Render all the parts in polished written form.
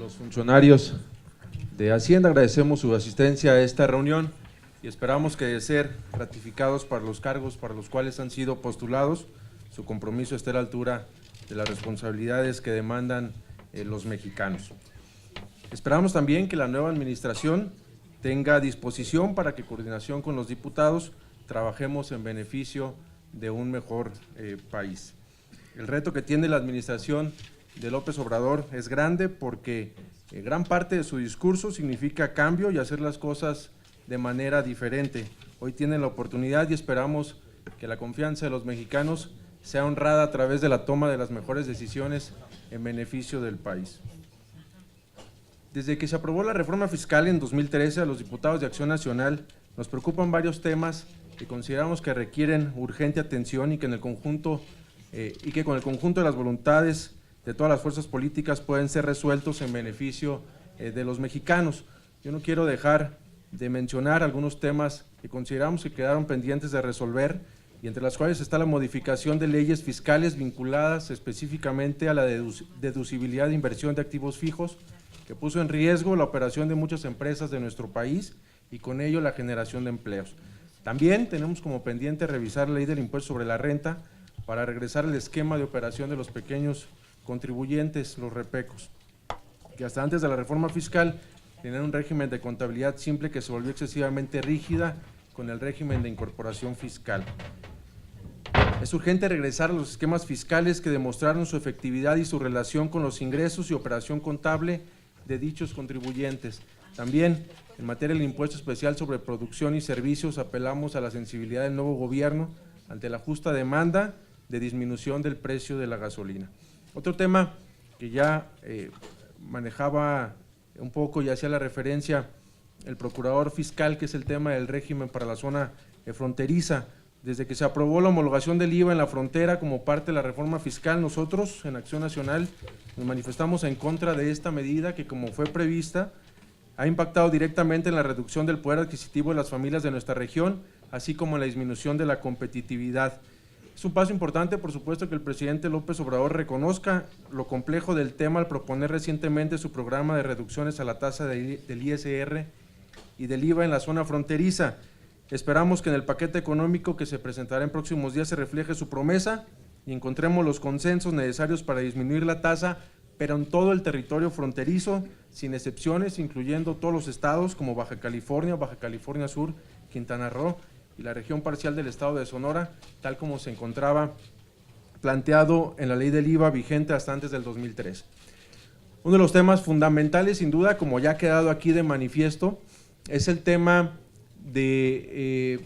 los funcionarios de Hacienda, agradecemos su asistencia a esta reunión y esperamos que de ser ratificados para los cargos para los cuales han sido postulados, su compromiso esté a la altura de las responsabilidades que demandan los mexicanos. Esperamos también que la nueva administración tenga disposición para que, en coordinación con los diputados, trabajemos en beneficio de un mejor país. El reto que tiene la administración de López Obrador es grande porque gran parte de su discurso significa cambio y hacer las cosas de manera diferente. Hoy tienen la oportunidad y esperamos que la confianza de los mexicanos sea honrada a través de la toma de las mejores decisiones en beneficio del país. Desde que se aprobó la reforma fiscal en 2013, a los diputados de Acción Nacional nos preocupan varios temas que consideramos que requieren urgente atención y que, con el conjunto de las voluntades de todas las fuerzas políticas pueden ser resueltos en beneficio de los mexicanos. Yo no quiero dejar de mencionar algunos temas que consideramos que quedaron pendientes de resolver y entre las cuales está la modificación de leyes fiscales vinculadas específicamente a la deducibilidad de inversión de activos fijos, que puso en riesgo la operación de muchas empresas de nuestro país y con ello la generación de empleos. También tenemos como pendiente revisar la ley del impuesto sobre la renta para regresar al esquema de operación de los pequeños contribuyentes, los repecos, que hasta antes de la reforma fiscal tenían un régimen de contabilidad simple que se volvió excesivamente rígida con el régimen de incorporación fiscal. Es urgente regresar a los esquemas fiscales que demostraron su efectividad y su relación con los ingresos y operación contable de dichos contribuyentes. También, en materia del impuesto especial sobre producción y servicios, apelamos a la sensibilidad del nuevo gobierno ante la justa demanda de disminución del precio de la gasolina. Otro tema que ya manejaba un poco y hacía la referencia el procurador fiscal, que es el tema del régimen para la zona fronteriza. Desde que se aprobó la homologación del IVA en la frontera como parte de la reforma fiscal, nosotros en Acción Nacional nos manifestamos en contra de esta medida que, como fue prevista, ha impactado directamente en la reducción del poder adquisitivo de las familias de nuestra región, así como en la disminución de la competitividad. Es un paso importante, por supuesto, que el presidente López Obrador reconozca lo complejo del tema al proponer recientemente su programa de reducciones a la tasa del ISR y del IVA en la zona fronteriza. Esperamos que en el paquete económico que se presentará en próximos días se refleje su promesa y encontremos los consensos necesarios para disminuir la tasa, pero en todo el territorio fronterizo, sin excepciones, incluyendo todos los estados como Baja California Sur, Quintana Roo y la región parcial del estado de Sonora, tal como se encontraba planteado en la ley del IVA vigente hasta antes del 2003. Uno de los temas fundamentales, sin duda, como ya ha quedado aquí de manifiesto, es el tema del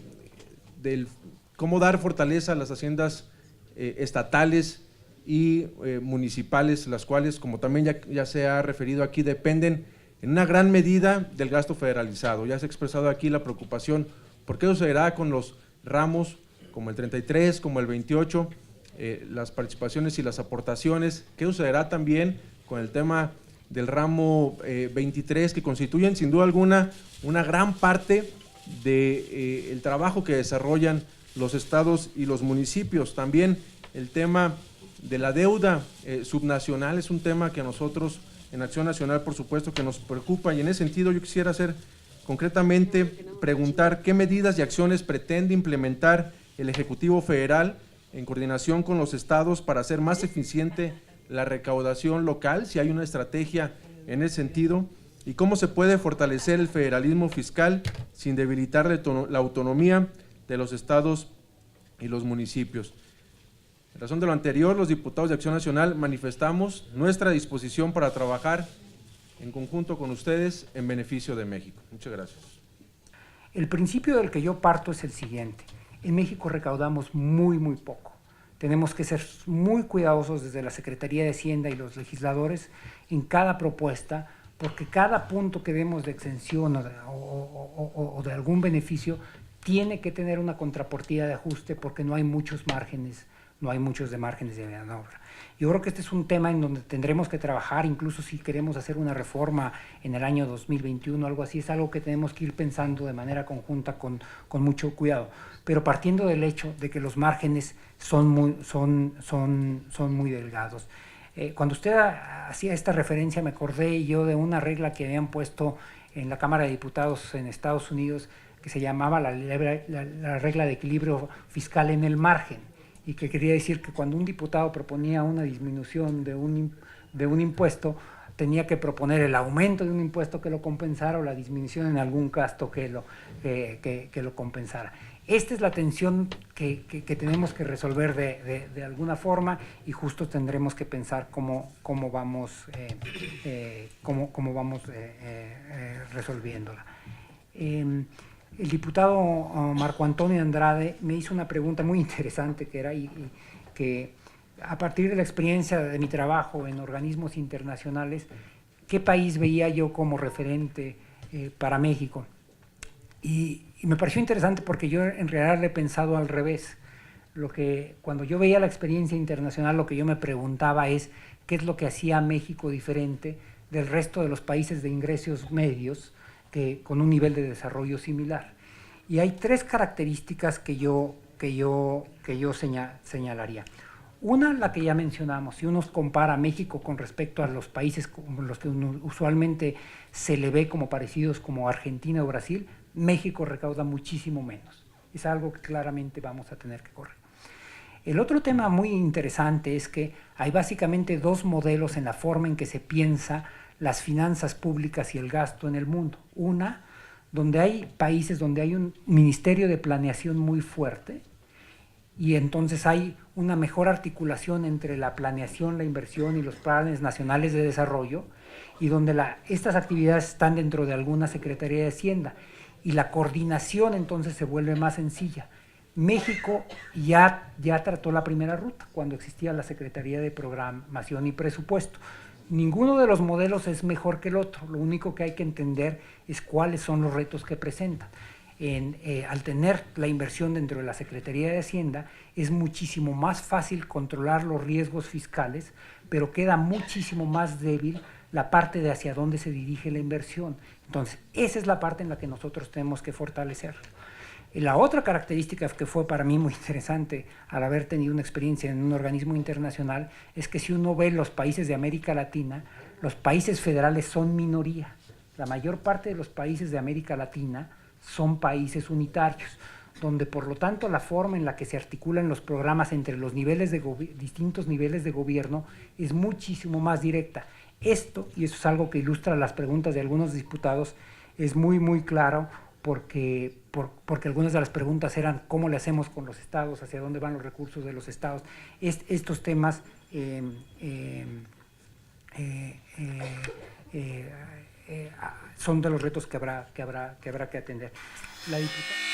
cómo dar fortaleza a las haciendas estatales y municipales, las cuales, como también ya se ha referido aquí, dependen en una gran medida del gasto federalizado. Ya se ha expresado aquí la preocupación por qué sucederá con los ramos como el 33, como el 28, las participaciones y las aportaciones, qué sucederá también con el tema del ramo 23, que constituyen sin duda alguna una gran parte del trabajo que desarrollan los estados y los municipios. También el tema de la deuda subnacional es un tema que a nosotros en Acción Nacional, por supuesto, que nos preocupa, y en ese sentido yo quisiera concretamente preguntar qué medidas y acciones pretende implementar el Ejecutivo Federal en coordinación con los estados para hacer más eficiente la recaudación local, si hay una estrategia en ese sentido, y cómo se puede fortalecer el federalismo fiscal sin debilitar la autonomía de los estados y los municipios. En razón de lo anterior, los diputados de Acción Nacional manifestamos nuestra disposición para trabajar en conjunto con ustedes en beneficio de México. Muchas gracias. El principio del que yo parto es el siguiente: en México recaudamos muy poco. Tenemos que ser muy cuidadosos desde la Secretaría de Hacienda y los legisladores en cada propuesta, porque cada punto que demos de exención o de algún beneficio tiene que tener una contrapartida de ajuste, porque no hay muchos márgenes de maniobra. Yo creo que este es un tema en donde tendremos que trabajar, incluso si queremos hacer una reforma en el año 2021, algo así, es algo que tenemos que ir pensando de manera conjunta con mucho cuidado, pero partiendo del hecho de que los márgenes son muy delgados. Cuando usted hacía esta referencia, me acordé yo de una regla que habían puesto en la Cámara de Diputados en Estados Unidos, que se llamaba la regla de equilibrio fiscal en el margen, y que quería decir que cuando un diputado proponía una disminución de un impuesto, tenía que proponer el aumento de un impuesto que lo compensara o la disminución en algún gasto que lo compensara. Esta es la tensión que tenemos que resolver de alguna forma, y justo tendremos que pensar cómo vamos resolviéndola. El diputado Marco Antonio Andrade me hizo una pregunta muy interesante, que era que a partir de la experiencia de mi trabajo en organismos internacionales, ¿qué país veía yo como referente para México? Y me pareció interesante porque yo en realidad le he pensado al revés. Cuando yo veía la experiencia internacional, lo que yo me preguntaba es qué es lo que hacía a México diferente del resto de los países de ingresos medios con un nivel de desarrollo similar. Y hay tres características que yo señalaría. Una, la que ya mencionamos, si uno compara México con respecto a los países con los que usualmente se le ve como parecidos, como Argentina o Brasil, México recauda muchísimo menos. Es algo que claramente vamos a tener que corregir. El otro tema muy interesante es que hay básicamente dos modelos en la forma en que se piensa las finanzas públicas y el gasto en el mundo. Una, donde hay países donde hay un ministerio de planeación muy fuerte, y entonces hay una mejor articulación entre la planeación, la inversión y los planes nacionales de desarrollo, y donde estas actividades están dentro de alguna Secretaría de Hacienda, y la coordinación entonces se vuelve más sencilla. México ya trató la primera ruta cuando existía la Secretaría de Programación y Presupuesto. Ninguno de los modelos es mejor que el otro, lo único que hay que entender es cuáles son los retos que presentan. Al tener la inversión dentro de la Secretaría de Hacienda, es muchísimo más fácil controlar los riesgos fiscales, pero queda muchísimo más débil la parte de hacia dónde se dirige la inversión. Entonces, esa es la parte en la que nosotros tenemos que fortalecer. La otra característica que fue para mí muy interesante al haber tenido una experiencia en un organismo internacional es que si uno ve los países de América Latina, los países federales son minoría. La mayor parte de los países de América Latina son países unitarios, donde por lo tanto la forma en la que se articulan los programas entre los distintos niveles de gobierno es muchísimo más directa. Esto, y eso es algo que ilustra las preguntas de algunos diputados, es muy muy claro porque algunas de las preguntas eran ¿cómo le hacemos con los estados? ¿Hacia dónde van los recursos de los estados? Estos temas son de los retos que habrá que atender. La diputada